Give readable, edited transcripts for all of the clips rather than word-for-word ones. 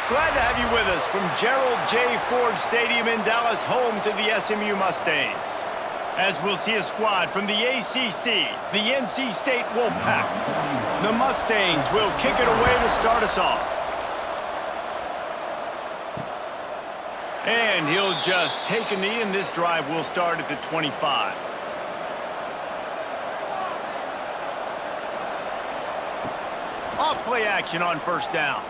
Glad to have you with us from Gerald J. Ford Stadium in Dallas, home to the SMU Mustangs. As we'll see a squad from the ACC, the NC State Wolfpack. The Mustangs will kick it away to start us off. And he'll just take a knee, and this drive will start at the 25. Off-play action on first down.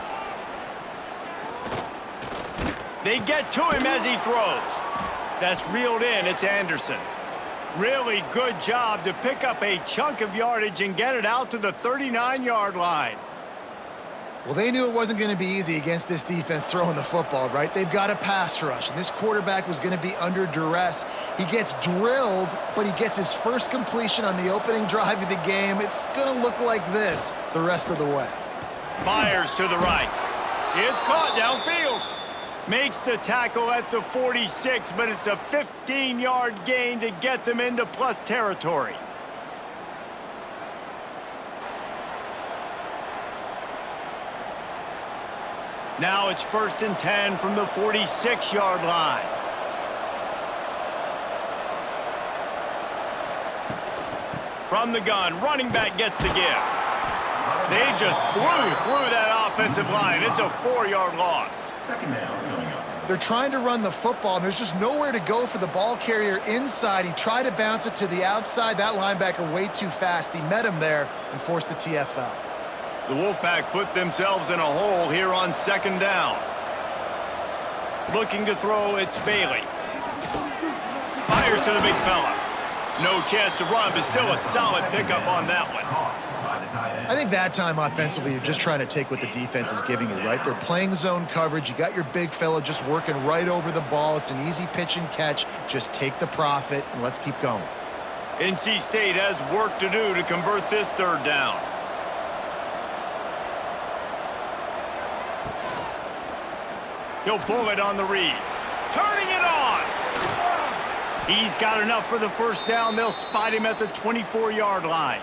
They get to him as he throws. That's reeled in. It's Anderson. Really good job to pick up a chunk of yardage and get it out to the 39-yard line. Well, they knew it wasn't going to be easy against this defense throwing the football, right? They've got a pass rush, and this quarterback was going to be under duress. He gets drilled, but he gets his first completion on the opening drive of the game. It's going to look like this the rest of the way. Fires to the right. It's caught downfield. Makes the tackle at the 46, but it's a 15-yard gain to get them into plus territory. Now it's 1st and 10 from the 46-yard line. From the gun, running back gets the give. They just blew through that offensive line. It's a 4-yard loss. Second down coming up. They're trying to run the football, and there's just nowhere to go for the ball carrier inside. He tried to bounce it to the outside. That linebacker way too fast. He met him there and forced the TFL. The Wolfpack put themselves in a hole here on 2nd down. Looking to throw, it's Bailey. Fires to the big fella. No chance to run, but still a solid pickup on that one. I think that time offensively, you're just trying to take what the defense is giving you, right? They're playing zone coverage. You got your big fella just working right over the ball. It's an easy pitch and catch. Just take the profit, and let's keep going. NC State has work to do to convert this 3rd down. He'll pull it on the read. Turning it on! He's got enough for the 1st down. They'll spot him at the 24-yard line.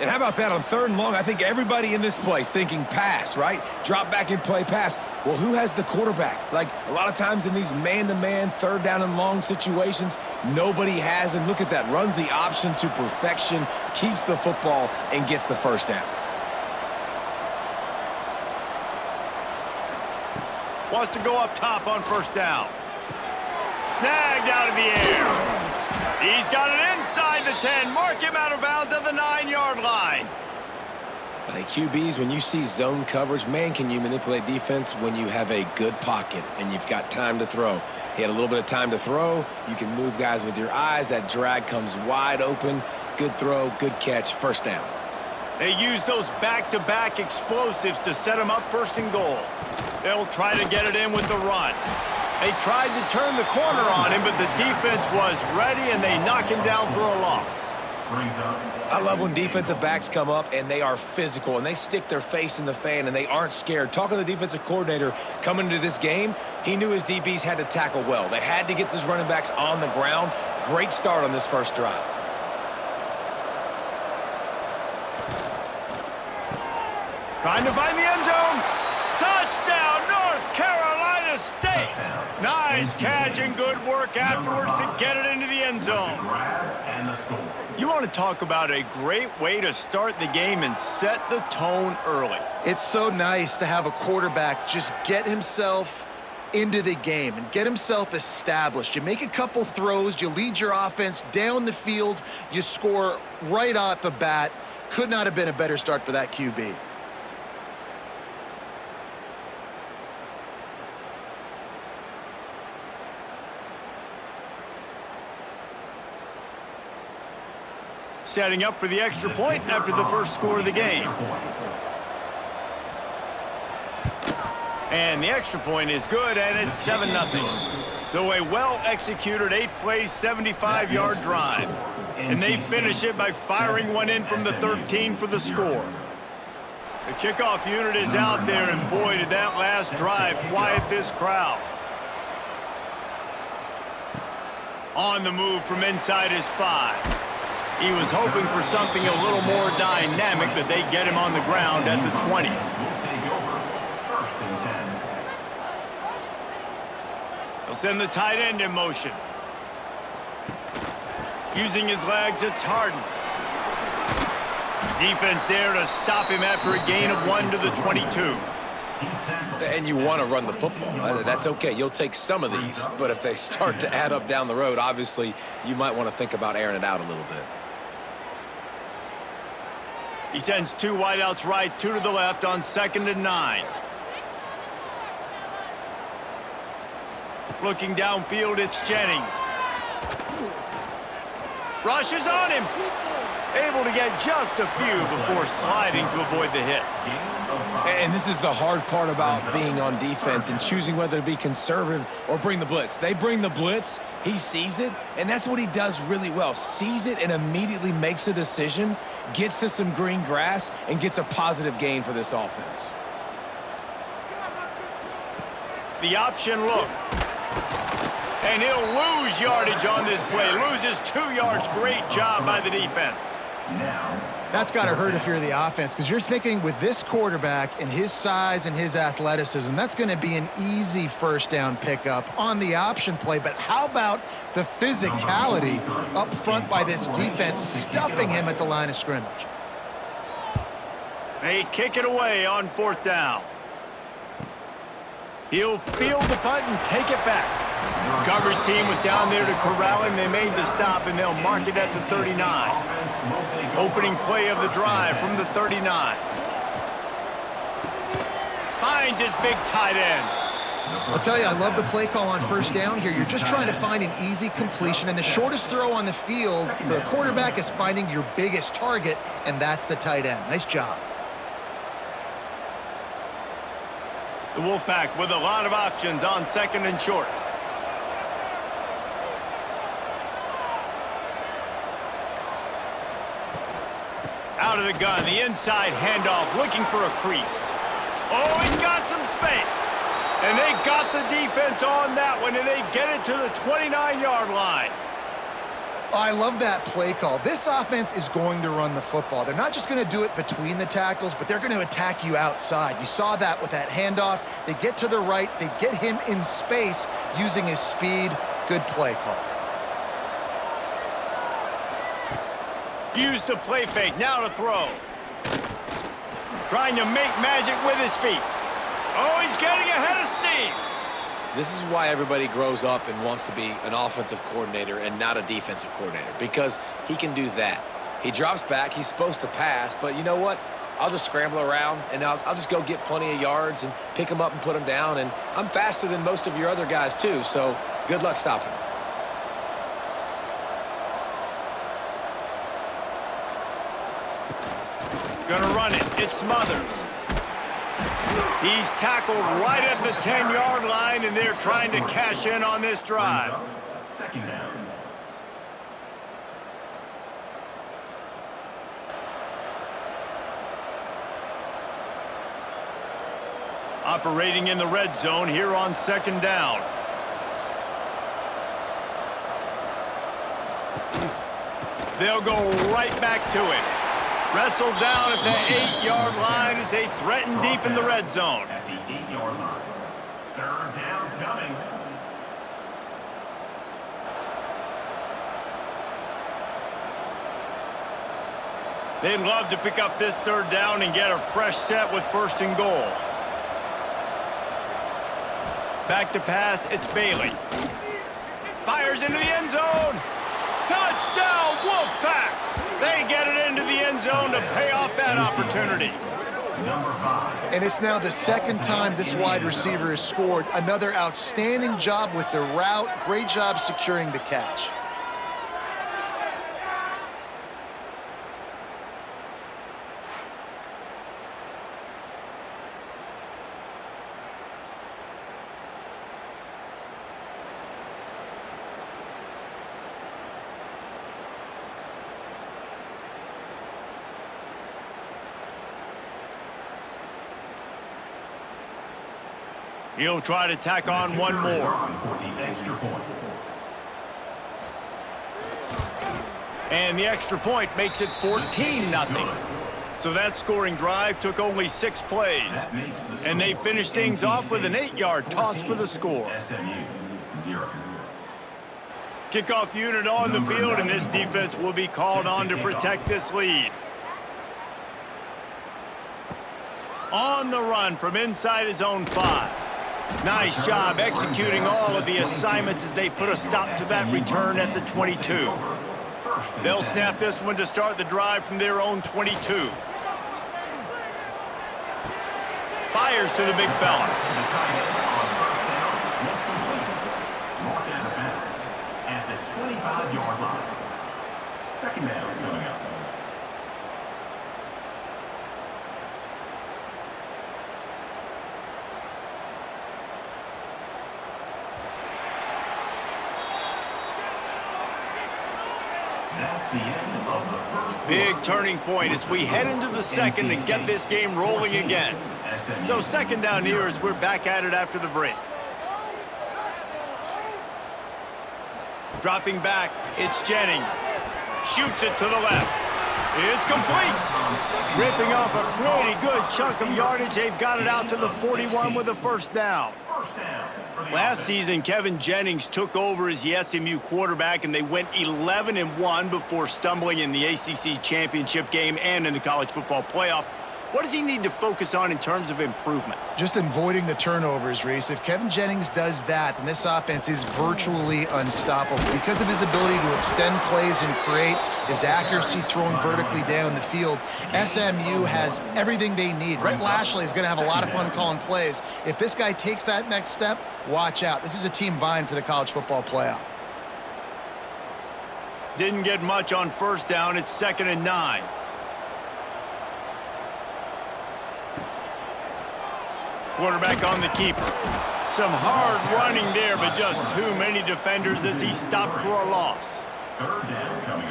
And how about that on 3rd and long? I think everybody in this place thinking pass, right? Drop back and play pass. Well, who has the quarterback? Like, a lot of times in these man-to-man, 3rd down and long situations, nobody has him. Look at that. Runs the option to perfection, keeps the football, and gets the 1st down. Wants to go up top on 1st down. Snagged out of the air. He's got it inside the 10. Mark him out of bounds at the 9-yard line. Like QBs, when you see zone coverage, man, can you manipulate defense when you have a good pocket and you've got time to throw. He had a little bit of time to throw. You can move guys with your eyes. That drag comes wide open. Good throw, good catch, 1st down. They use those back-to-back explosives to set them up 1st and goal. They'll try to get it in with the run. They tried to turn the corner on him, but the defense was ready, and they knock him down for a loss. I love when defensive backs come up, and they are physical, and they stick their face in the fan, and they aren't scared. Talking to the defensive coordinator coming into this game, he knew his DBs had to tackle well. They had to get these running backs on the ground. Great start on this 1st drive. Trying to find the end zone. Touchdown, North Carolina State. Nice catch and good work afterwards to get it into the end zone. You want to talk about a great way to start the game and set the tone early. It's so nice to have a quarterback just get himself into the game and get himself established. You make a couple throws, you lead your offense down the field, you score right off the bat. Could not have been a better start for that QB. Setting up for the extra point after the 1st score of the game. And the extra point is good, and it's 7-0. So a well-executed 8-play, 75-yard drive. And they finish it by firing one in from the 13 for the score. The kickoff unit is out there, and boy, did that last drive quiet this crowd. On the move from inside his 5. He was hoping for something a little more dynamic, but they get him on the ground at the 20. We'll take over 1st and 10. He'll send the tight end in motion. Using his legs, it's Harden. Defense there to stop him after a gain of 1 to the 22. And you want to run the football. That's okay. You'll take some of these. But if they start to add up down the road, obviously, you might want to think about airing it out a little bit. He sends 2 wideouts right, 2 to the left on 2nd and 9. Looking downfield, it's Jennings. Rushes on him. Able to get just a few before sliding to avoid the hits. And this is the hard part about being on defense and choosing whether to be conservative or bring the blitz. They bring the blitz, he sees it, and that's what he does really well. Sees it and immediately makes a decision, gets to some green grass, and gets a positive gain for this offense. The option look. And he'll lose yardage on this play. Loses 2 yards. Great job by the defense. That's got to hurt if you're the offense, because you're thinking with this quarterback and his size and his athleticism, that's going to be an easy first down pickup on the option play. But how about the physicality up front by this defense, stuffing him at the line of scrimmage? They kick it away on 4th down. He'll field the punt and take it back. Coverage team was down there to corral him. They made the stop, and they'll mark it at the 39. Opening play of the drive from the 39. Finds his big tight end. I'll tell you, I love the play call on first down here. You're just trying to find an easy completion, and the shortest throw on the field for the quarterback is finding your biggest target, and that's the tight end. Nice job. The Wolfpack with a lot of options on 2nd and short. Out of the gun, the inside handoff, looking for a crease. Oh, he's got some space. And they got the defense on that one, and they get it to the 29-yard line. I love that play call. This offense is going to run the football. They're not just going to do it between the tackles, but they're going to attack you outside. You saw that with that handoff. They get to the right. They get him in space using his speed. Good play call. Used the play fake, now to throw. Trying to make magic with his feet. Oh, he's getting ahead of steam. This is why everybody grows up and wants to be an offensive coordinator and not a defensive coordinator, because he can do that. He drops back, he's supposed to pass, but you know what? I'll just scramble around, and I'll just go get plenty of yards and pick him up and put him down, and I'm faster than most of your other guys too, so good luck stopping him. Gonna run it. It's Smothers. He's tackled right at the 10-yard line, and they're trying to cash in on this drive. Second down. Operating in the red zone here on 2nd down. They'll go right back to him. Wrestled down at the 8-yard line as they threaten deep in the red zone. At the 8-yard line. 3rd down coming. They'd love to pick up this 3rd down and get a fresh set with 1st and goal. Back to pass, it's Bailey. Fires into the end zone. Touchdown, Wolfpack! They get it into the end zone to pay off that opportunity. Number 5. And it's now the 2nd time this wide receiver has scored. Another outstanding job with the route. Great job securing the catch. He'll try to tack on one more. For the extra point. And the extra point makes it 14-0. So that scoring drive took only 6 plays. And they finished things off with an 8-yard toss for the score. SMU 0. Kickoff unit on the field, and this defense will be called on to protect this lead. On the run from inside his own 5. Nice job executing all of the assignments as they put a stop to that return at the 22. They'll snap this one to start the drive from their own 22. Fires to the big fella. At the 25-yard line. Second down coming up. That's the end of the first. Big turning point as we head into the second and get this game rolling again. So second down here as we're back at it after the break. Dropping back, it's Jennings. Shoots it to the left. It's complete. Ripping off a pretty good chunk of yardage. They've got it out to the 41 with a first down. Last season, Kevin Jennings took over as the SMU quarterback, and they went 11-1 before stumbling in the ACC championship game and in the college football playoff. What does he need to focus on in terms of improvement? Just avoiding the turnovers, Reese. If Kevin Jennings does that, then this offense is virtually unstoppable because of his ability to extend plays and create, his accuracy throwing vertically down the field. SMU has everything they need. Rhett Lashley is going to have a lot of fun calling plays. If this guy takes that next step, watch out. This is a team vying for the college football playoff. Didn't get much on first down. It's 2nd and 9. Quarterback on the keeper. Some hard running there, but just too many defenders as he stopped for a loss.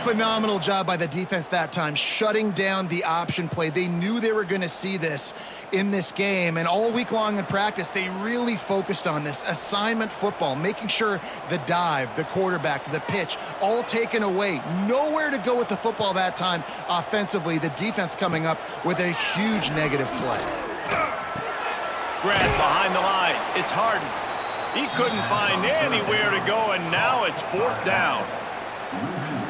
Phenomenal job by the defense that time, shutting down the option play. They knew they were going to see this in this game, and all week long in practice, they really focused on this assignment football, making sure the dive, the quarterback, the pitch, all taken away. Nowhere to go with the football that time offensively. The defense coming up with a huge negative play. Grab behind the line. It's Harden. He couldn't find anywhere to go, and now it's 4th down.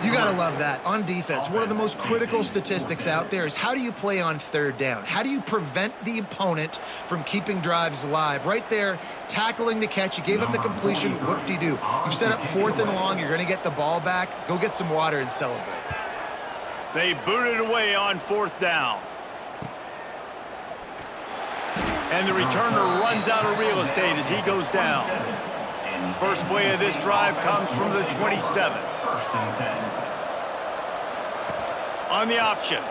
You got to love that. On defense, one of the most critical statistics out there is how do you play on 3rd down? How do you prevent the opponent from keeping drives alive? Right there, tackling the catch. You gave up the completion. Whoop-de-doo. You've set up 4th and long. You're going to get the ball back. Go get some water and celebrate. They booted away on 4th down. And the returner runs out of real estate as he goes down. First play of this drive comes from the 27. On the option.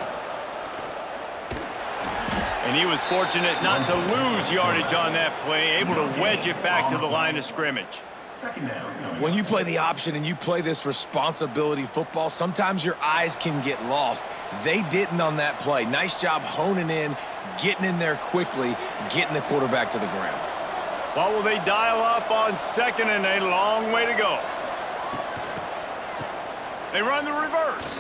And he was fortunate not to lose yardage on that play, able to wedge it back to the line of scrimmage. When you play the option and you play this responsibility football, sometimes your eyes can get lost. They didn't on that play. Nice job honing in, getting in there quickly, getting the quarterback to the ground. Well, will they dial up on 2nd and a long way to go? They run the reverse.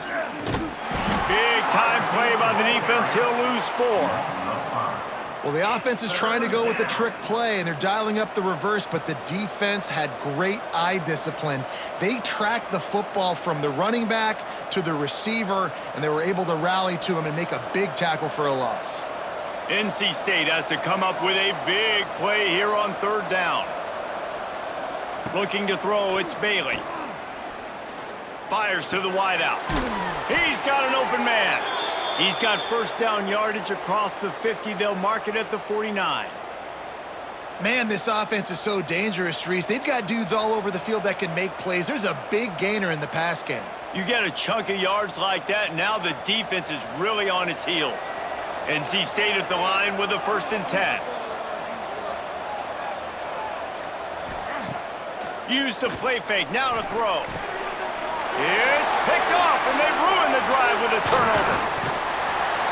Big time play by the defense. He'll lose 4. Well, the offense is trying to go with a trick play, and they're dialing up the reverse, but the defense had great eye discipline. They tracked the football from the running back to the receiver, and they were able to rally to him and make a big tackle for a loss. NC State has to come up with a big play here on 3rd down. Looking to throw, it's Bailey. Fires to the wideout. He's got an open man. He's got first down yardage across the 50. They'll mark it at the 49. Man, this offense is so dangerous, Reese. They've got dudes all over the field that can make plays. There's a big gainer in the pass game. You get a chunk of yards like that, now the defense is really on its heels. NC State at the line with a 1st and 10. Use the play fake, now to throw. It's picked off, and they ruin the drive with a turnover.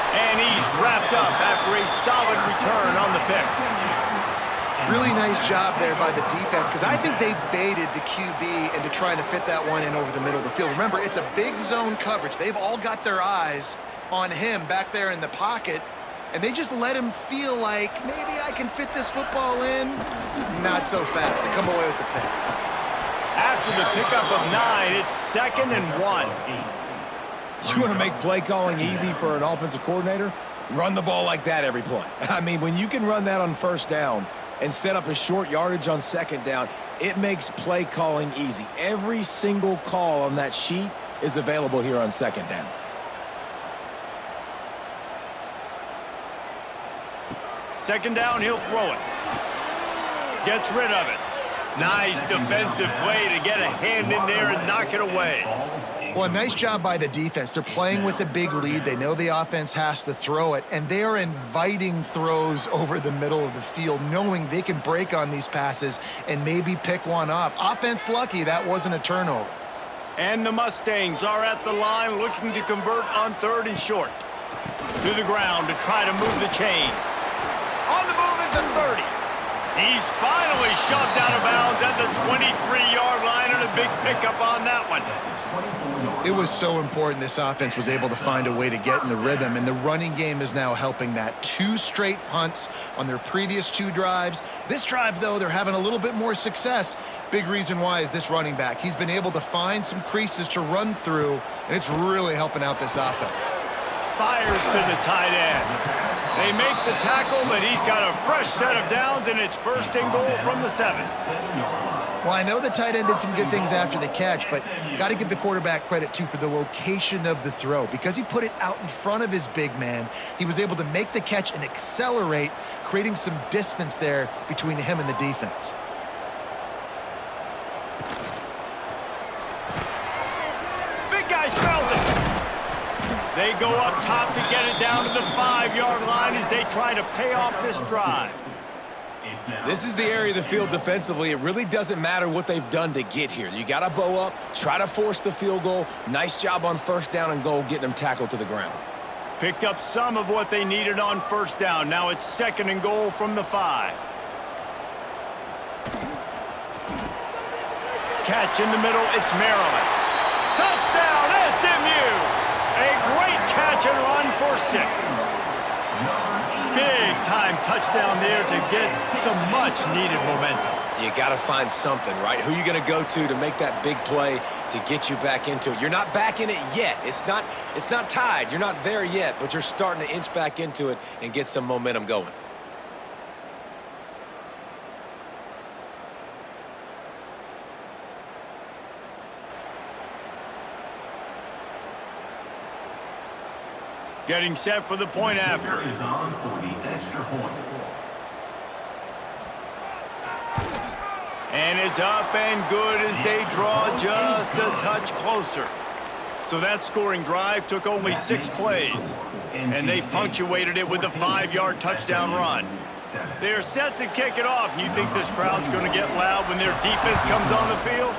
And he's wrapped up after a solid return on the pick. Really nice job there by the defense, because I think they baited the QB into trying to fit that one in over the middle of the field. Remember, it's a big zone coverage. They've all got their eyes on him back there in the pocket, and they just let him feel like maybe I can fit this football in. Not so fast. They come away with the pick. After the pickup of 9, it's 2nd and 1. You want to make play calling easy for an offensive coordinator? Run the ball like that every play. I mean, when you can run that on first down and set up a short yardage on second down, it makes play calling easy. Every single call on that sheet is available here on second down. Second down, he'll throw it. Gets rid of it. Nice defensive play to get a hand in there and knock it away. Well, a nice job by the defense. They're playing with a big lead. They know the offense has to throw it, and they are inviting throws over the middle of the field, knowing they can break on these passes and maybe pick one off. Offense lucky that wasn't a turnover. And the Mustangs are at the line looking to convert on 3rd and short. To the ground to try to move the chains. On the move at the 30. He's finally shoved out of bounds at the 23-yard line, and a big pickup on that one. It was so important this offense was able to find a way to get in the rhythm, and the running game is now helping that. 2 straight punts on their previous 2 drives. This drive, though, they're having a little bit more success. Big reason why is this running back. He's been able to find some creases to run through, and it's really helping out this offense. Fires to the tight end. They make the tackle, but he's got a fresh set of downs, and it's 1st and goal from the 7. Well, I know the tight end did some good things after the catch, but got to give the quarterback credit, too, for the location of the throw. Because he put it out in front of his big man, he was able to make the catch and accelerate, creating some distance there between him and the defense. Big guy smells it. They go up top to get it down to the 5-yard line as they try to pay off this drive. This is the area of the field defensively. It really doesn't matter what they've done to get here. You got to bow up, try to force the field goal. Nice job on 1st down and goal, getting them tackled to the ground. Picked up some of what they needed on 1st down. Now it's 2nd and goal from the 5. Catch in the middle, it's Maryland. Touchdown, SMU! A great catch and run for 6. Big-time touchdown there to get some much-needed momentum. You got to find something, right? Who are you going to go to make that big play to get you back into it? You're not back in it yet. It's not tied. You're not there yet, but you're starting to inch back into it and get some momentum going. Getting set for the point after. Is on for the extra point. And it's up and good as they draw just a touch closer. So that scoring drive took only 6 plays, and they punctuated it with a 5-yard touchdown run. They're set to kick it off. You think this crowd's going to get loud when their defense comes on the field?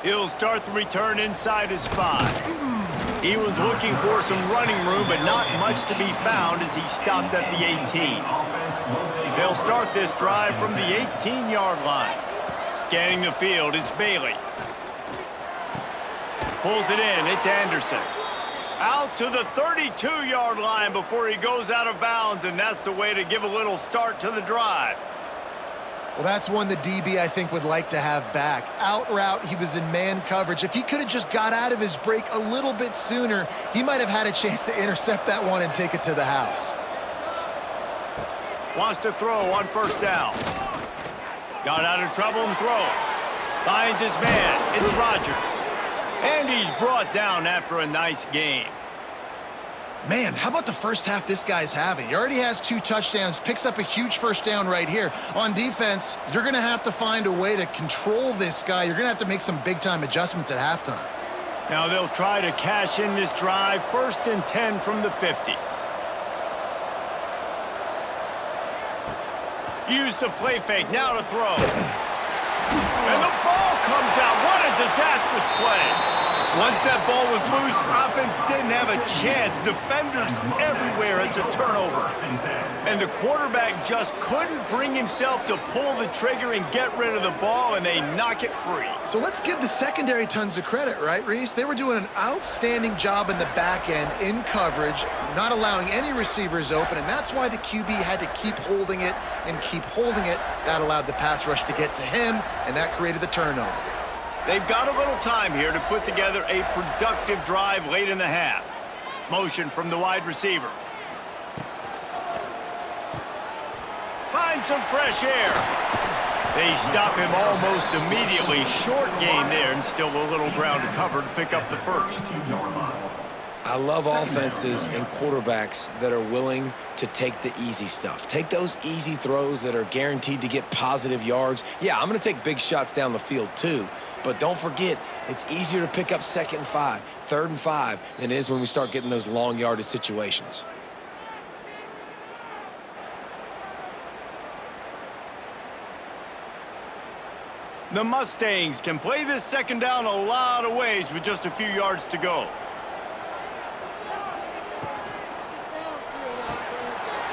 He'll start the return inside his 5. He was looking for some running room, but not much to be found as he stopped at the 18. They'll start this drive from the 18-yard line. Scanning the field, it's Bailey. Pulls it in, it's Anderson. Out to the 32-yard line before he goes out of bounds, and that's the way to give a little start to the drive. Well, that's one the DB, I think, would like to have back. Out route, he was in man coverage. If he could have just got out of his break a little bit sooner, he might have had a chance to intercept that one and take it to the house. Wants to throw on 1st down. Got out of trouble and throws. Finds his man. It's Rodgers. And he's brought down after a nice game. Man, how about the first half this guy's having? He already has 2 touchdowns, picks up a huge 1st down right here. On defense, you're going to have to find a way to control this guy. You're going to have to make some big-time adjustments at halftime. Now they'll try to cash in this drive. 1st and 10 from the 50. Use the play fake, now to throw. And the ball comes out. What a disastrous play. Once that ball was loose, offense didn't have a chance. Defenders everywhere. It's a turnover. And the quarterback just couldn't bring himself to pull the trigger and get rid of the ball, and they knock it free. So let's give the secondary tons of credit, right, Reese? They were doing an outstanding job in the back end, in coverage, not allowing any receivers open, and that's why the QB had to keep holding it and keep holding it. That allowed the pass rush to get to him, and that created the turnover. They've got a little time here to put together a productive drive late in the half. Motion from the wide receiver. Find some fresh air. They stop him almost immediately. Short gain there, and still a little ground to cover to pick up the first. I love offenses and quarterbacks that are willing to take the easy stuff. Take those easy throws that are guaranteed to get positive yards. Yeah, I'm going to take big shots down the field too, but don't forget, it's easier to pick up 2nd and 5, 3rd and 5 than it is when we start getting those long yardage situations. The Mustangs can play this second down a lot of ways with just a few yards to go.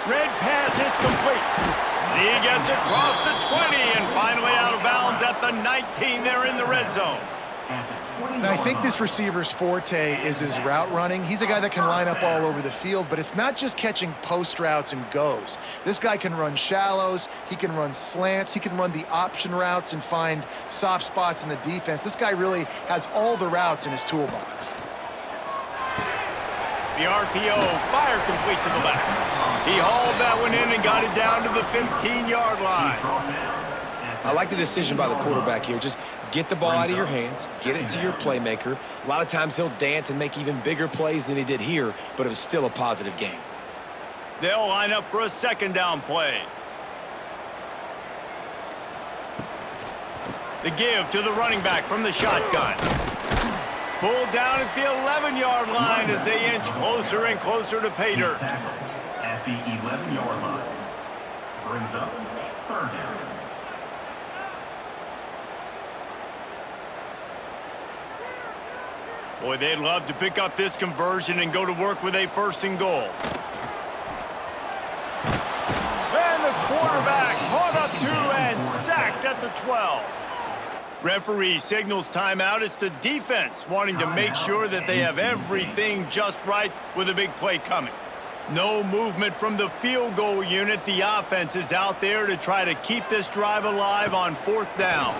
Red pass hits complete. He gets across the 20 and finally out of bounds at the 19. They're in the red zone. And I think this receiver's forte is his route running. He's a guy that can line up all over the field, but it's not just catching post routes and goes. This guy can run shallows, he can run slants, he can run the option routes and find soft spots in the defense. This guy really has all the routes in his toolbox. The RPO, fire complete to the left. He hauled that one in and got it down to the 15-yard line. I like the decision by the quarterback here. Just get the ball out of your hands, get it to your playmaker. A lot of times he'll dance and make even bigger plays than he did here, but it was still a positive game. They'll line up for a second down play. The give to the running back from the shotgun. Pulled down at the 11-yard line as they inch closer and closer to pay dirt. At the 11-yard line. Brings up 3rd down. Boy, they'd love to pick up this conversion and go to work with a 1st and goal. And the quarterback caught up to and sacked at the 12. Referee signals timeout. It's the defense wanting to make sure that they have everything just right with a big play coming. No movement from the field goal unit. The offense is out there to try to keep this drive alive on 4th down.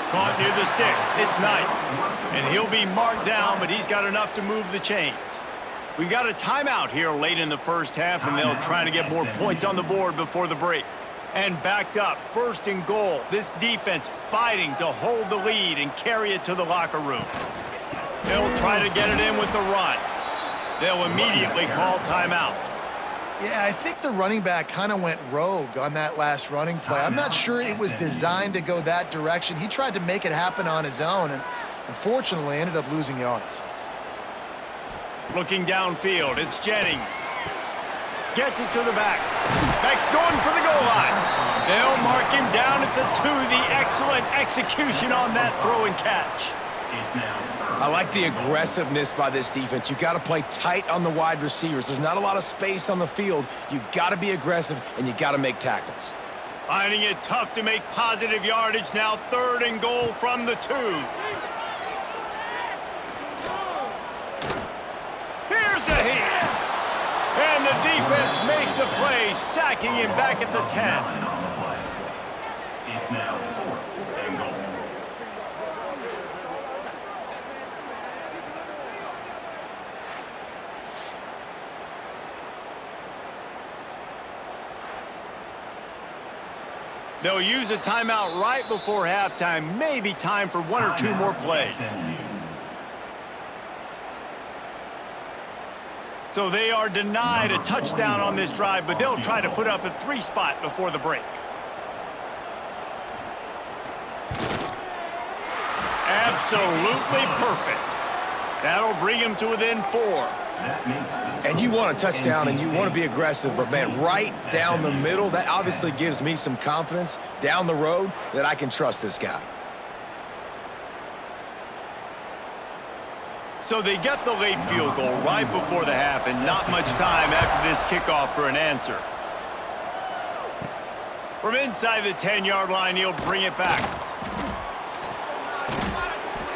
Caught near the sticks. It's Knight. And he'll be marked down, but he's got enough to move the chains. We got a timeout here late in the first half, and they'll try to get more points on the board before the break. And backed up, 1st and goal. This defense fighting to hold the lead and carry it to the locker room. They'll try to get it in with the run. They'll immediately call timeout. Yeah, I think the running back kind of went rogue on that last running play. I'm not sure it was designed to go that direction. He tried to make it happen on his own and unfortunately ended up losing yards. Looking downfield, it's Jennings. Gets it to the back. Back's going for the goal line. They'll mark him down at the 2. The excellent execution on that throw and catch. I like the aggressiveness by this defense. You got to play tight on the wide receivers. There's not a lot of space on the field. You got to be aggressive, and you got to make tackles. Finding it tough to make positive yardage now. 3rd and goal from the 2. Here's a hit. And the defense makes a play, sacking him back at the 10. It's now 4th and goal. They'll use a timeout right before halftime. Maybe time for 1 or 2 more plays. So they are denied a touchdown on this drive, but they'll try to put up a 3 spot before the break. Absolutely perfect. That'll bring him to within 4. And you want a touchdown and you want to be aggressive, but man, right down the middle, that obviously gives me some confidence down the road that I can trust this guy. So they get the late field goal right before the half and not much time after this kickoff for an answer. From inside the 10-yard line, he'll bring it back.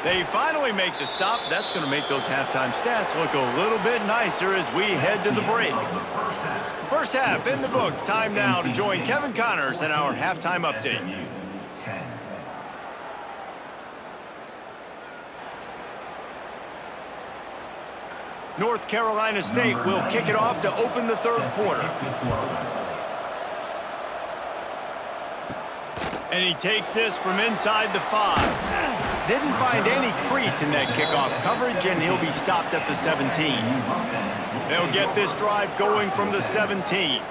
They finally make the stop. That's going to make those halftime stats look a little bit nicer as we head to the break. First half in the books. Time now to join Kevin Connors in our halftime update. North Carolina State will kick it off to open the third quarter. And he takes this from inside the 5. Didn't find any crease in that kickoff coverage, and he'll be stopped at the 17. They'll get this drive going from the 17.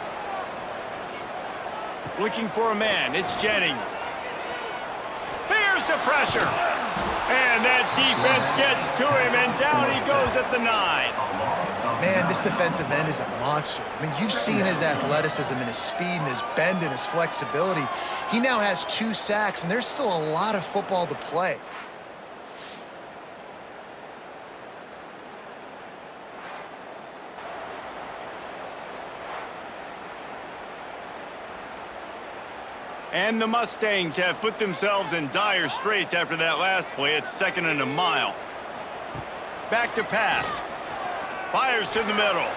Looking for a man, it's Jennings. Here's the pressure. And that defense gets to him, and down he goes at the 9. Man, this defensive end is a monster. I mean, you've seen his athleticism and his speed and his bend and his flexibility. He now has 2 sacks, and there's still a lot of football to play. And the Mustangs have put themselves in dire straits after that last play. It's 2nd and a mile. Back to pass. Fires to the middle.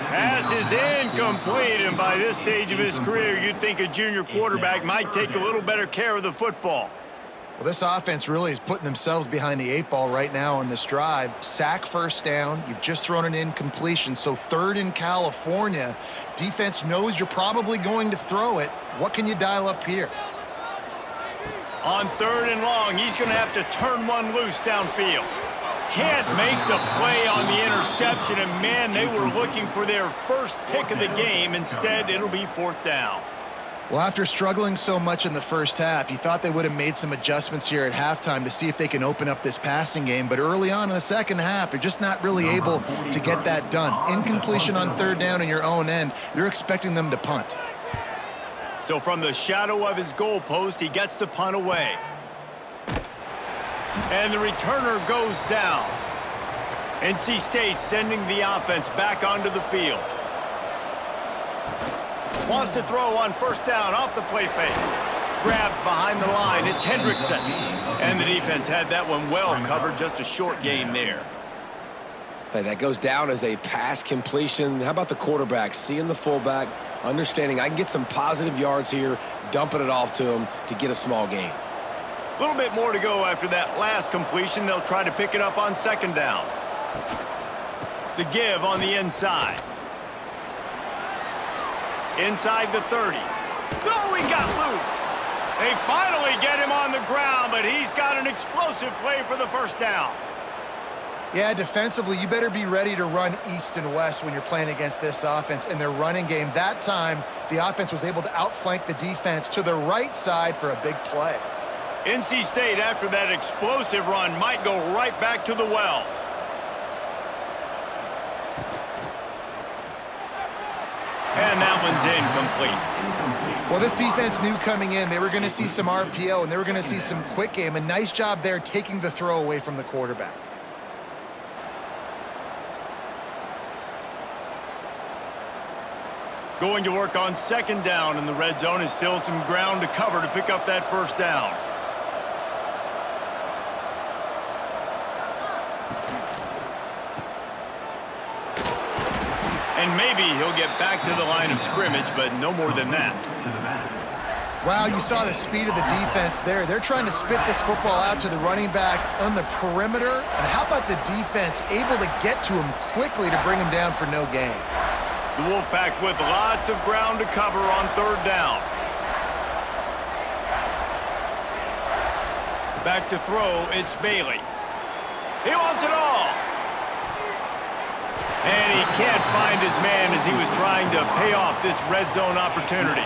Pass is incomplete, and by this stage of his career, you'd think a junior quarterback might take a little better care of the football. Well, this offense really is putting themselves behind the 8 ball right now on this drive. Sack first down. You've just thrown an incompletion, so 3rd in California. Defense knows you're probably going to throw it. What can you dial up here? On 3rd and long, he's going to have to turn one loose downfield. Can't make the play on the interception, and man, they were looking for their first pick of the game. Instead, it'll be 4th down. Well, after struggling so much in the first half, you thought they would have made some adjustments here at halftime to see if they can open up this passing game. But early on in the second half, they're just not really able to get that done. Incompletion on 3rd down in your own end, you're expecting them to punt. So from the shadow of his goalpost, he gets the punt away. And the returner goes down. NC State sending the offense back onto the field. Wants to throw on 1st down off the play fake. Grabbed behind the line. It's Hendrickson. And the defense had that one well covered. Just a short game there. Hey, that goes down as a pass completion. How about the quarterback seeing the fullback, understanding I can get some positive yards here, dumping it off to him to get a small gain. A little bit more to go after that last completion. They'll try to pick it up on 2nd down. The give on the inside. Inside the 30. Oh, he got loose. They finally get him on the ground, but he's got an explosive play for the 1st down. Yeah, defensively, you better be ready to run east and west when you're playing against this offense in their running game. That time, the offense was able to outflank the defense to the right side for a big play. NC State, after that explosive run, might go right back to the well. And that one's incomplete. Well, this defense knew coming in they were going to see some RPO and they were going to see some quick game. A nice job there taking the throw away from the quarterback. Going to work on 2nd down in the red zone is still some ground to cover to pick up that 1st down. And maybe he'll get back to the line of scrimmage, but no more than that. Wow, you saw the speed of the defense there. They're trying to spit this football out to the running back on the perimeter. And how about the defense able to get to him quickly to bring him down for no gain? The Wolfpack with lots of ground to cover on 3rd down. Back to throw, it's Bailey. He wants it all. And he can't find his man as he was trying to pay off this red zone opportunity.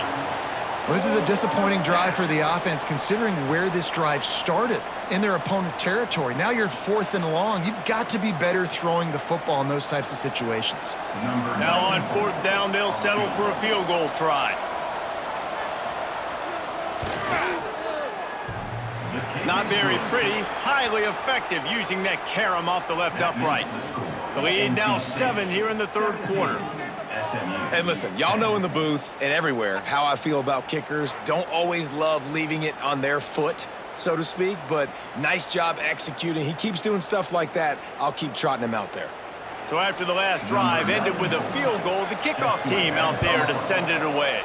Well, this is a disappointing drive for the offense considering where this drive started in their opponent territory. Now you're 4th and long. You've got to be better throwing the football in those types of situations. Now on 4th down, they'll settle for a field goal try. Not very pretty, highly effective using that carom off the left upright. The lead now 7 here in the third quarter. And listen, y'all know in the booth and everywhere how I feel about kickers. Don't always love leaving it on their foot, so to speak, but nice job executing. He keeps doing stuff like that. I'll keep trotting him out there. So after the last drive ended with a field goal, the kickoff team out there to send it away.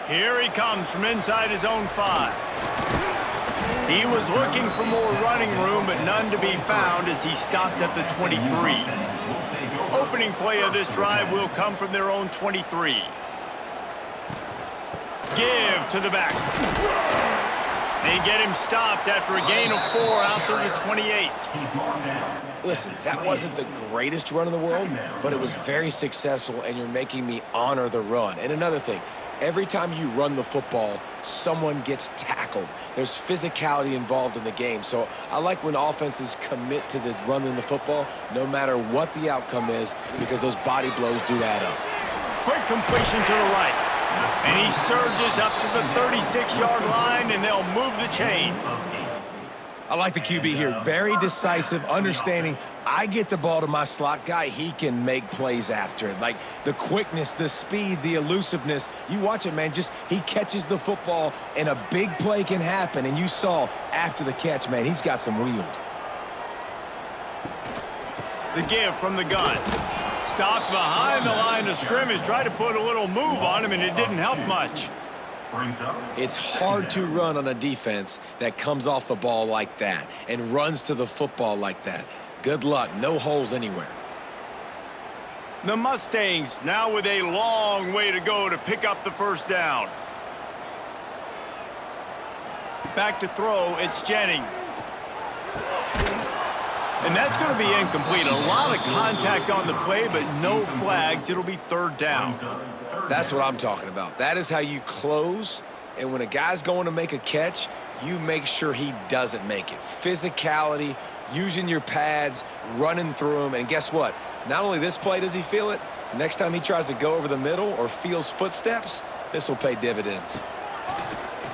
Here he comes from inside his own 5. He was looking for more running room, but none to be found as he stopped at the 23. Opening play of this drive will come from their own 23. Give to the back. They get him stopped after a gain of 4 out to the 28. Listen, that wasn't the greatest run in the world, but it was very successful, and you're making me honor the run. And another thing, every time you run the football, someone gets tackled. There's physicality involved in the game. So I like when offenses commit to the running the football, no matter what the outcome is, because those body blows do add up. Quick completion to the right. And he surges up to the 36-yard line, and they'll move the chains. I like the QB here. Very decisive, understanding I get the ball to my slot guy, he can make plays after it. Like the quickness, the speed, the elusiveness. You watch it, man. Just he catches the football, and a big play can happen. And you saw after the catch, man, he's got some wheels. The give from the gun. Stopped behind the line of scrimmage. Tried to put a little move on him, and it didn't help much. It's hard to run on a defense that comes off the ball like that and runs to the football like that. Good luck. No holes anywhere. The Mustangs now with a long way to go to pick up the first down. Back to throw, it's Jennings. And that's going to be incomplete. A lot of contact on the play, but no flags. It'll be third down. That's what I'm talking about. That is how you close, and when a guy's going to make a catch, you make sure he doesn't make it. Physicality, using your pads, running through him, and guess what? Not only this play does he feel it, next time he tries to go over the middle or feels footsteps, this will pay dividends.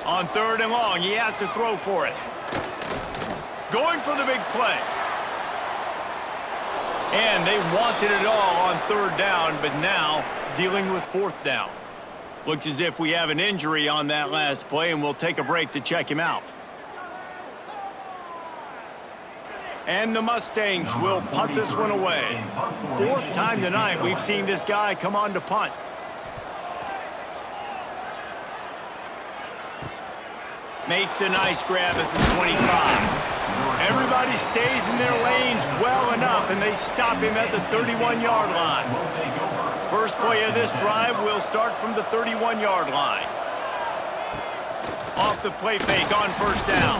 On third and long, he has to throw for it. Going for the big play. And they wanted it all on third down, but now dealing with fourth down. Looks as if we have an injury on that last play, and we'll take a break to check him out. And the Mustangs will punt this one away. Fourth time tonight we've seen this guy come on to punt. Makes a nice grab at the 25. Everybody stays in their lanes well enough, and they stop him at the 31-yard line. First play of this drive will start from the 31-yard line. Off the play fake on first down.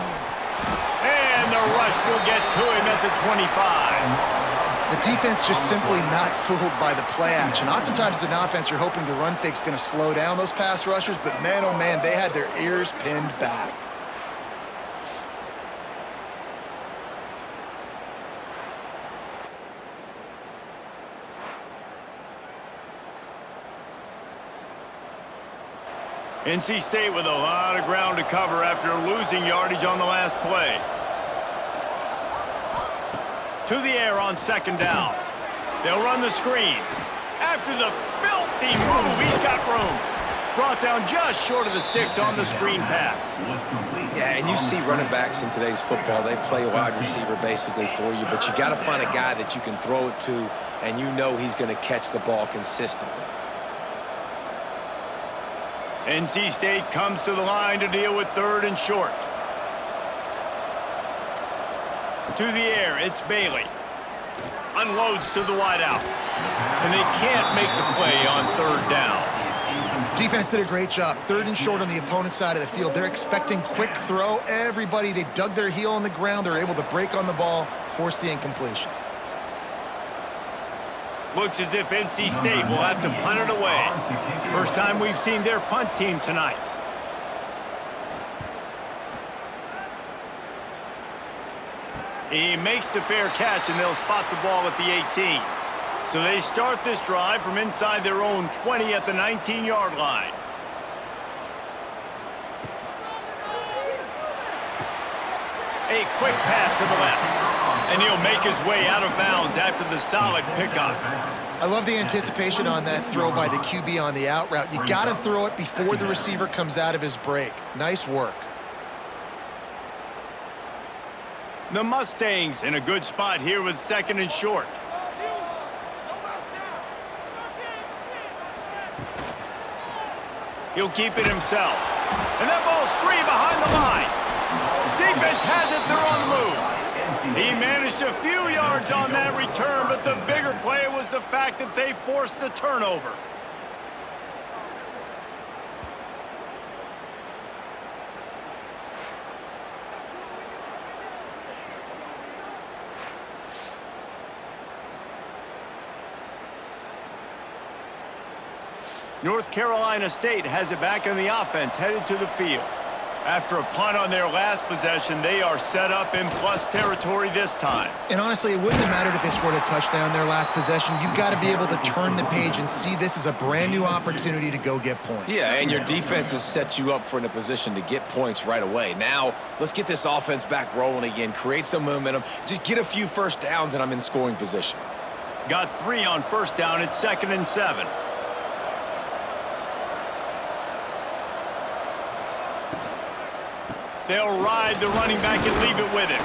And the rush will get to him at the 25. The defense just simply not fooled by the play action. Oftentimes as an offense, you're hoping the run fake's going to slow down those pass rushers, but man, oh man, they had their ears pinned back. NC State with a lot of ground to cover after losing yardage on the last play. To the air on second down. They'll run the screen. After the filthy move, he's got room. Brought down just short of the sticks on the screen pass. Yeah, and you see running backs in today's football, they play wide receiver basically for you, but you got to find a guy that you can throw it to, and you know he's going to catch the ball consistently. NC State comes to the line to deal with third and short. To the air, it's Bailey. Unloads to the wideout. And they can't make the play on third down. Defense did a great job. Third and short on the opponent's side of the field. They're expecting quick throw. Everybody, they dug their heel on the ground. They're able to break on the ball, force the incompletion. Looks as if NC State will have to punt it away. First time we've seen their punt team tonight. He makes the fair catch, and they'll spot the ball at the 18. So they start this drive from inside their own 20 at the 19-yard line. A quick pass to the left. And he'll make his way out of bounds after the solid pickup. I love the anticipation on that throw by the QB on the out route. You got to throw it before the receiver comes out of his break. Nice work. The Mustangs in a good spot here with 2nd and short. He'll keep it himself. And that ball's free behind the line. Defense has it, they're on the move. He managed a few yards on that return, but the bigger play was the fact that they forced the turnover. North Carolina State has it back on the offense, headed to the field. After a punt on their last possession, they are set up in plus territory this time. And honestly, it wouldn't have mattered if they scored a touchdown their last possession. You've got to be able to turn the page and see this as a brand new opportunity to go get points. Yeah, and your defense has set you up for in a position to get points right away. Now, let's get this offense back rolling again, create some momentum, just get a few first downs, and I'm in scoring position. Got 3 on first down at 2nd and 7. They'll ride the running back and leave it with him.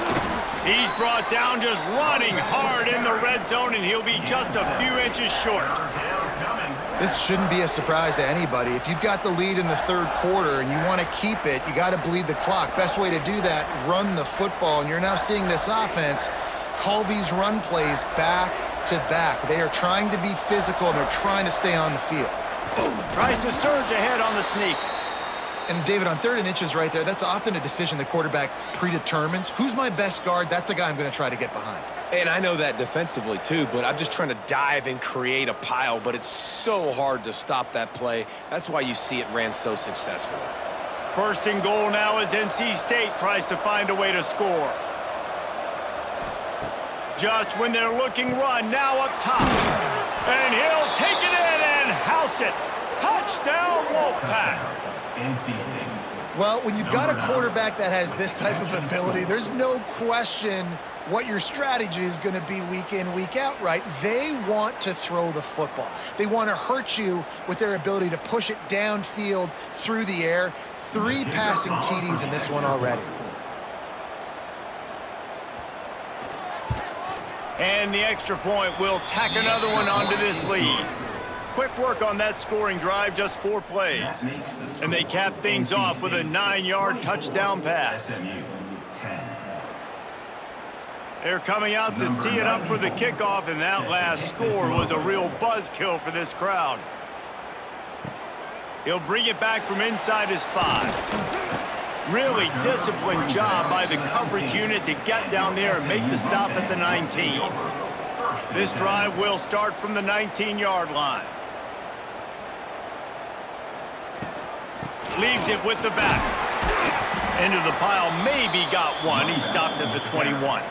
He's brought down just running hard in the red zone, and he'll be just a few inches short. This shouldn't be a surprise to anybody. If you've got the lead in the 3rd quarter and you want to keep it, you got to bleed the clock. Best way to do that, run the football. And you're now seeing this offense call these run plays back to back. They are trying to be physical, and they're trying to stay on the field. Tries to surge ahead on the sneak. And, David, on 3rd and inches right there, that's often a decision the quarterback predetermines. Who's my best guard? That's the guy I'm going to try to get behind. And I know that defensively, too, but I'm just trying to dive and create a pile, but it's so hard to stop that play. That's why you see it ran so successfully. 1st and goal now as NC State tries to find a way to score. Just when they're looking run, now up top. And he'll take it in and house it. Touchdown, Wolfpack. Well, when you've got a quarterback that has this type of ability, there's no question what your strategy is going to be week in, week out, right? They want to throw the football. They want to hurt you with their ability to push it downfield through the air. 3 passing TDs in this one already. And the extra point will tack another one onto this lead. Quick work on that scoring drive, just 4 plays. And they cap things off with a 9-yard touchdown pass. They're coming out to tee it up for the kickoff, and that last score was a real buzzkill for this crowd. He'll bring it back from inside his 5. Really disciplined job by the coverage unit to get down there and make the stop at the 19. This drive will start from the 19-yard line. Leaves it with the back. Into the pile, maybe got one. He stopped at the 21.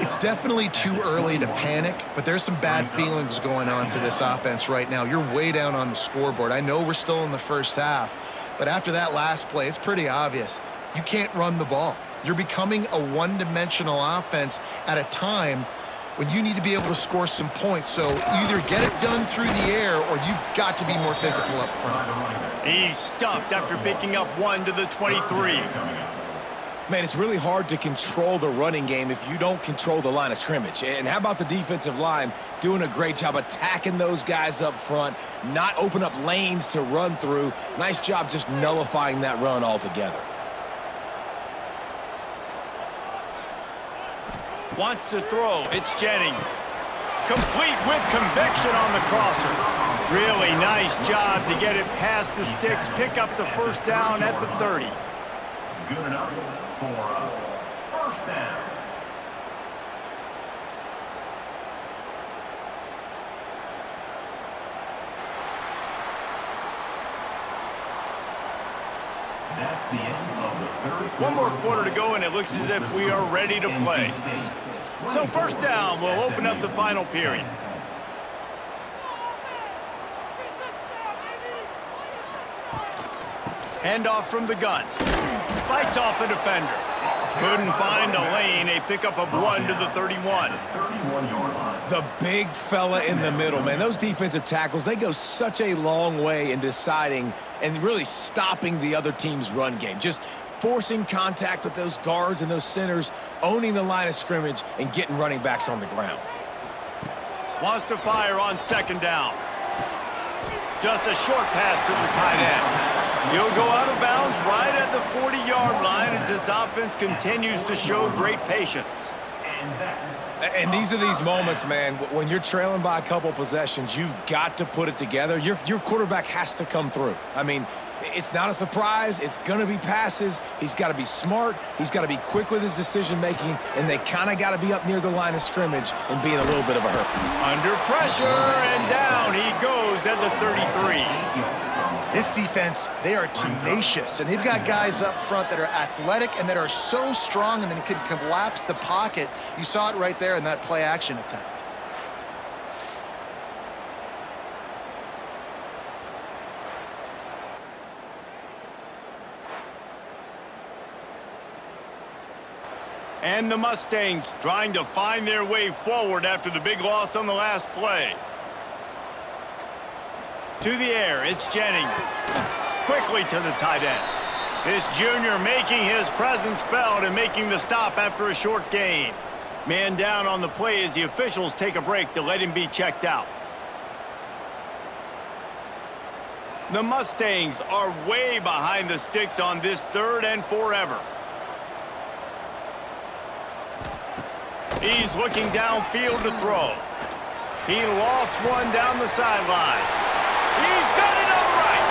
It's definitely too early to panic, but there's some bad feelings going on for this offense right now. You're way down on the scoreboard. I know we're still in the first half, but after that last play, it's pretty obvious. You can't run the ball. You're becoming a one-dimensional offense at a time when you need to be able to score some points. So either get it done through the air or you've got to be more physical up front. He's stuffed after picking up 1 to the 23. Man, it's really hard to control the running game if you don't control the line of scrimmage. And how about the defensive line doing a great job attacking those guys up front, not open up lanes to run through. Nice job just nullifying that run altogether. Wants to throw. It's Jennings. Complete with conviction on the crosser. Really nice job to get it past the sticks, pick up the first down at the 30. Good enough for a first down. That's the end of the 3rd quarter. One more quarter to go, and it looks as if we are ready to play. So first down will open up the final period. Handoff from the gun. Fights off a defender. Couldn't find a lane, a pickup of 1 to the 31. 31-yard line. The big fella in the middle, man. Those defensive tackles, they go such a long way in deciding and really stopping the other team's run game. Just forcing contact with those guards and those centers, owning the line of scrimmage, and getting running backs on the ground. Wants to fire on 2nd down. Just a short pass to the tight end. He'll go out of bounds right at the 40-yard line as this offense continues to show great patience. And these are these moments, man, when you're trailing by a couple possessions, you've got to put it together. Your quarterback has to come through. I mean, it's not a surprise. It's going to be passes. He's got to be smart. He's got to be quick with his decision-making, and they kind of got to be up near the line of scrimmage and be in a little bit of a hurry. Under pressure, and down he goes at the 33. This defense, they are tenacious, and they've got guys up front that are athletic and that are so strong and then can collapse the pocket. You saw it right there in that play-action attempt. And the Mustangs trying to find their way forward after the big loss on the last play. To the air, it's Jennings. Quickly to the tight end. This junior making his presence felt and making the stop after a short gain. Man down on the play as the officials take a break to let him be checked out. The Mustangs are way behind the sticks on this 3rd and forever. He's looking downfield to throw. He lofts one down the sideline. He's got it all right.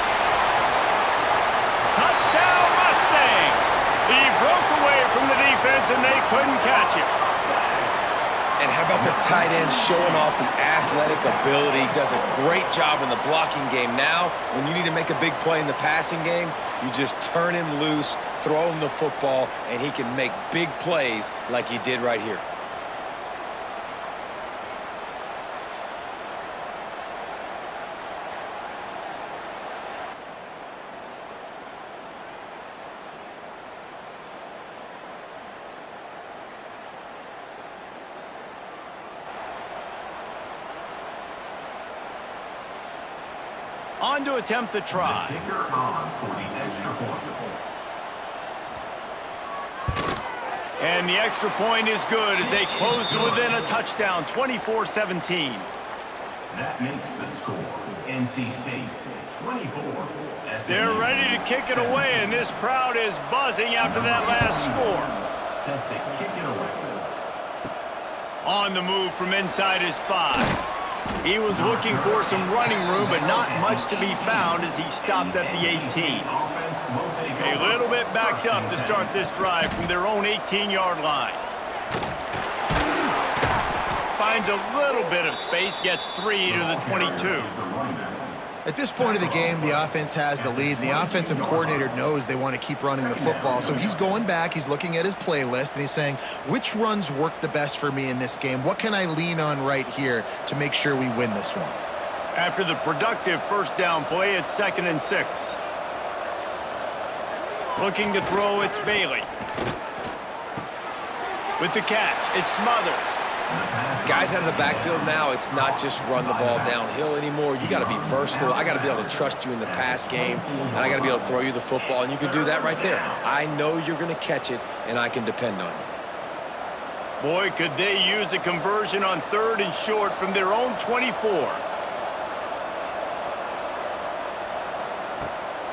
Touchdown, Mustangs. He broke away from the defense, and they couldn't catch him. And how about the tight end showing off the athletic ability? Does a great job in the blocking game. Now, when you need to make a big play in the passing game, you just turn him loose, throw him the football, and he can make big plays like he did right here. On to attempt the try. Kicker on for the extra point. And the extra point is good as they close to within a touchdown, 24-17. That makes the score. NC State 24. SMU. They're ready to kick it away, and this crowd is buzzing after that last score. Set to kick it away. On the move from inside his 5. He was looking for some running room, but not much to be found as he stopped at the 18. A little bit backed up to start this drive from their own 18-yard line. Finds a little bit of space, gets 3 to the 22. At this point of the game, the offense has the lead, and the offensive coordinator knows they want to keep running the football. So he's going back, he's looking at his playlist, and he's saying, which runs work the best for me in this game? What can I lean on right here to make sure we win this one? After the productive 1st down play, it's 2nd and 6. Looking to throw, it's Bailey. With the catch, it's Smothers. Guys out of the backfield now, it's not just run the ball downhill anymore. You got to be versatile. I got to be able to trust you in the pass game, and I got to be able to throw you the football, and you can do that right there. I know you're going to catch it, and I can depend on you. Boy, could they use a conversion on 3rd and short from their own 24.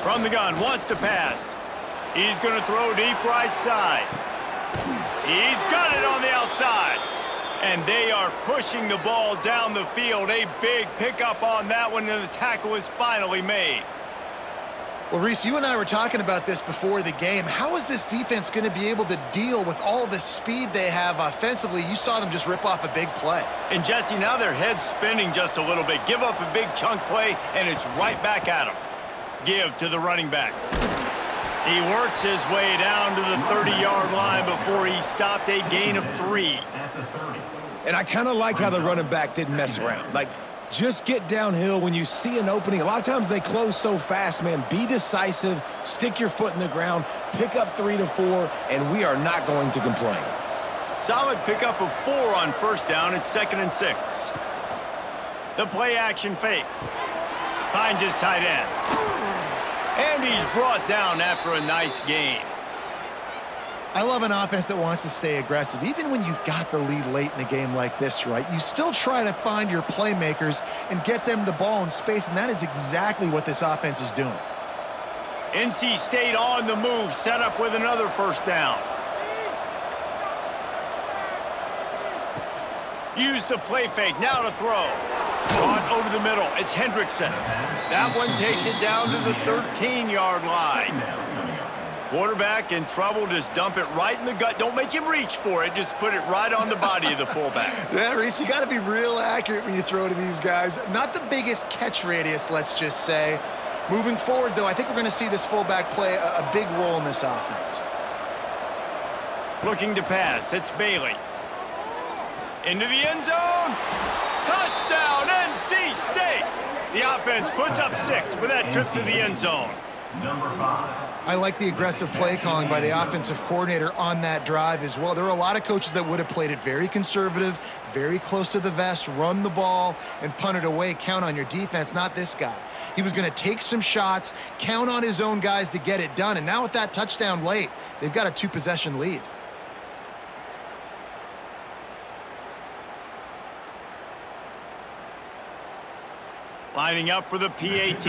From the gun, wants to pass. He's going to throw deep right side. He's got it on the outside. And they are pushing the ball down the field. A big pickup on that one, and the tackle is finally made. Well, Reese, you and I were talking about this before the game. How is this defense going to be able to deal with all the speed they have offensively? You saw them just rip off a big play. And, Jesse, now their head's spinning just a little bit. Give up a big chunk play, and it's right back at them. Give to the running back. He works his way down to the 30-yard line before he stopped, a gain of 3. And I kind of like how the running back didn't mess around. Like, Just get downhill when you see an opening. A lot of times they close so fast, man. Be decisive, stick your foot in the ground, pick up 3 to 4, and we are not going to complain. Solid pickup of 4 on first down. It's 2nd and 6. The play action fake. Finds his tight end. And he's brought down after a nice gain. I love an offense that wants to stay aggressive. Even when you've got the lead late in the game like this, right? You still try to find your playmakers and get them the ball in space, and that is exactly what this offense is doing. NC State on the move, set up with another first down. Use the play fake, now to throw. Caught over the middle, it's Hendrickson. That one takes it down to the 13-yard line. Quarterback in trouble, just dump it right in the gut. Don't make him reach for it, just put it right on the body of the fullback. Yeah, Reese, you got to be real accurate when you throw to these guys. Not the biggest catch radius, let's just say. Moving forward, though, I think we're going to see this fullback play a big role in this offense. Looking to pass, it's Bailey. Into the end zone. Touchdown, NC State. The offense puts up 6 with that trip to the end zone. Number 5. I like the aggressive play calling by the offensive coordinator on that drive as well. There are a lot of coaches that would have played it very conservative, very close to the vest, run the ball, and punt it away. Count on your defense, not this guy. He was going to take some shots, count on his own guys to get it done. And now with that touchdown late, they've got a 2-possession lead. Lining up for the PAT.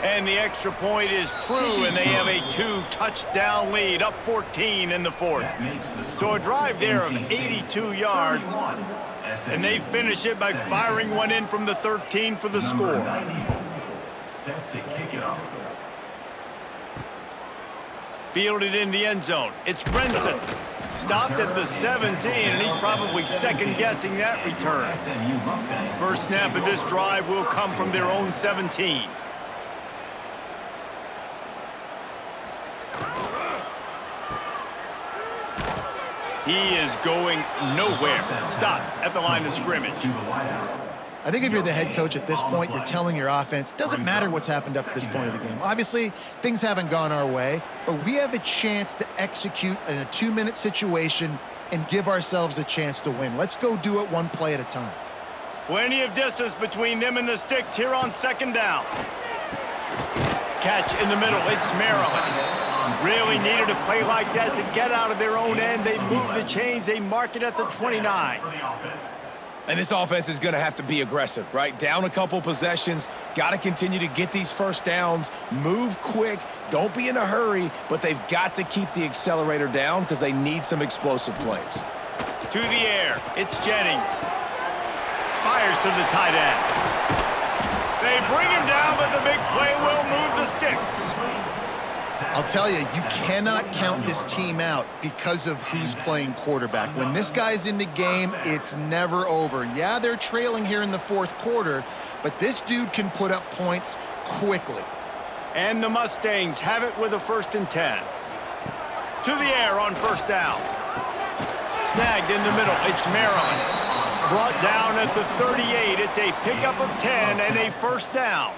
And the extra point is true, and they have a 2-touchdown lead, up 14 in the 4th. So a drive there of 82 yards, and they finish it by firing one in from the 13 for the score. Set to kick it off. Fielded in the end zone. It's Brenson. Stopped at the 17, and he's probably second-guessing that return. First snap of this drive will come from their own 17. He is going nowhere. Stop at the line of scrimmage. I think if you're the head coach at this point, you're telling your offense, it doesn't matter what's happened up to this point of the game. Obviously, things haven't gone our way, but we have a chance to execute in a 2-minute situation and give ourselves a chance to win. Let's go do it one play at a time. Plenty of distance between them and the sticks here on 2nd down. Catch in the middle. It's Maryland. Really needed a play like that to get out of their own end. They move the chains. They mark it at the 29. And this offense is going to have to be aggressive, right? Down a couple possessions, got to continue to get these first downs, move quick, don't be in a hurry, but they've got to keep the accelerator down because they need some explosive plays. To the air, it's Jennings. Fires to the tight end. They bring him down, but the big play will move the sticks. I'll tell you, you cannot count this team out because of who's playing quarterback. When this guy's in the game, it's never over. Yeah, they're trailing here in the 4th quarter, but this dude can put up points quickly. And the Mustangs have it with a 1st and 10. To the air on first down. Snagged in the middle, it's Maryland. Brought down at the 38, it's a pickup of 10 and a 1st down.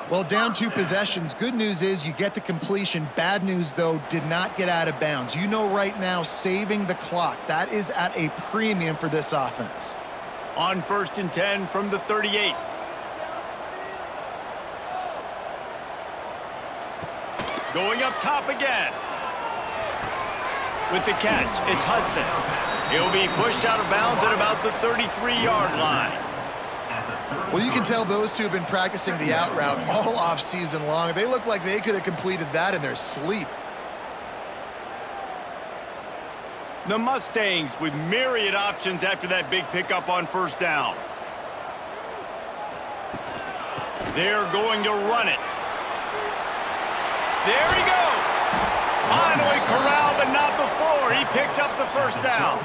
Well, down 2 possessions. Good news is you get the completion. Bad news, though, did not get out of bounds. You know right now, saving the clock. That is at a premium for this offense. On 1st and 10 from the 38. Going up top again. With the catch, it's Hudson. He'll be pushed out of bounds at about the 33-yard line. Well, you can tell those two have been practicing the out route all off season long. They look like they could have completed that in their sleep. The Mustangs with myriad options after that big pickup on first down. They're going to run it. There he goes. Finally corralled, but not before. He picks up the first down.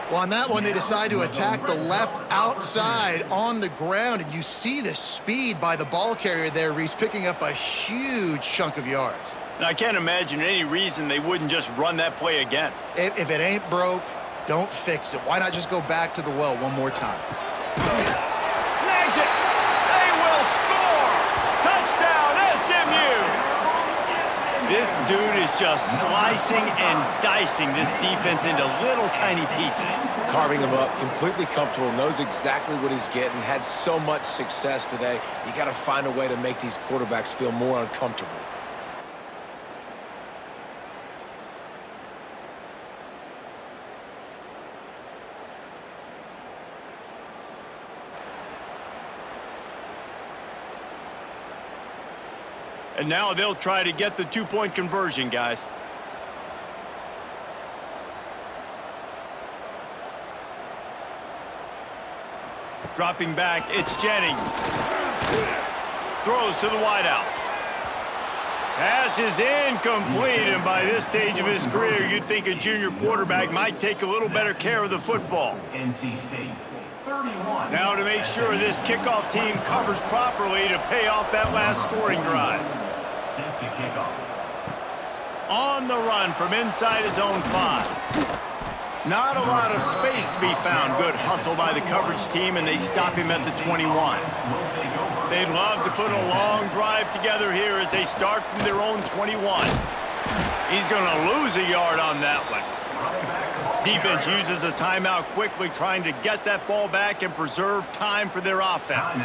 Well, on that one, they decide to attack the left outside on the ground, and you see the speed by the ball carrier there, Reese, picking up a huge chunk of yards. And I can't imagine any reason they wouldn't just run that play again. If it ain't broke, don't fix it. Why not just go back to the well one more time? Snags it. They will score. Touchdown, SMU. This dude is just slicing and dicing this defense into little tiny pieces. Carving him up, completely comfortable, knows exactly what he's getting, had so much success today. You got to find a way to make these quarterbacks feel more uncomfortable. And now they'll try to get the two-point conversion, guys. Dropping back, it's Jennings. Throws to the wideout. Pass is incomplete, and by this stage of his career, you'd think a junior quarterback might take a little better care of the football. NC State, 31. Now to make sure this kickoff team covers properly to pay off that last scoring drive. Set to kickoff. On the run from inside his own 5. Not a lot of space to be found. Good hustle by the coverage team, and they stop him at the 21. They'd love to put a long drive together here as they start from their own 21. He's going to lose a yard on that one. Defense uses a timeout quickly, trying to get that ball back and preserve time for their offense.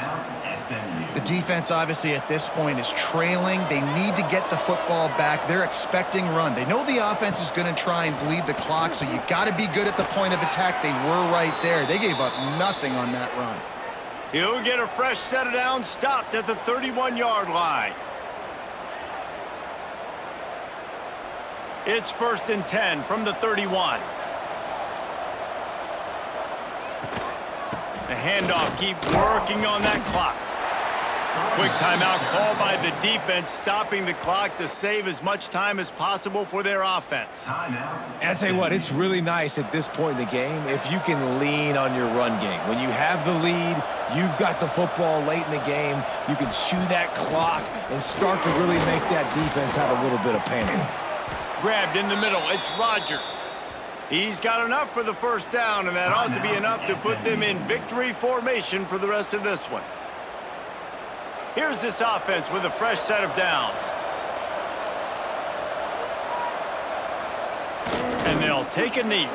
The defense, obviously, at this point is trailing. They need to get the football back. They're expecting run. They know the offense is going to try and bleed the clock, so you got to be good at the point of attack. They were right there. They gave up nothing on that run. He'll get a fresh set of downs, stopped at the 31-yard line. It's 1st and 10 from the 31. The handoff, keep working on that clock. Quick timeout call by the defense, stopping the clock to save as much time as possible for their offense. And I tell you what, it's really nice at this point in the game if you can lean on your run game. When you have the lead, you've got the football late in the game, you can chew that clock and start to really make that defense have a little bit of panic. Grabbed in the middle, it's Rodgers. He's got enough for the first down, and that ought to be enough to put them in victory formation for the rest of this one. Here's this offense with a fresh set of downs. And they'll take a knee.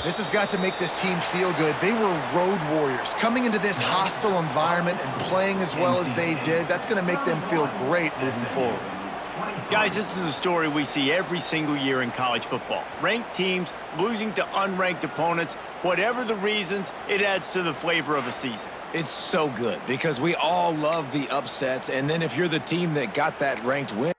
This has got to make this team feel good. They were road warriors. Coming into this hostile environment and playing as well as they did, that's going to make them feel great moving forward. Guys, this is a story we see every single year in college football. Ranked teams losing to unranked opponents. Whatever the reasons, it adds to the flavor of a season. It's so good because we all love the upsets, and then if you're the team that got that ranked win,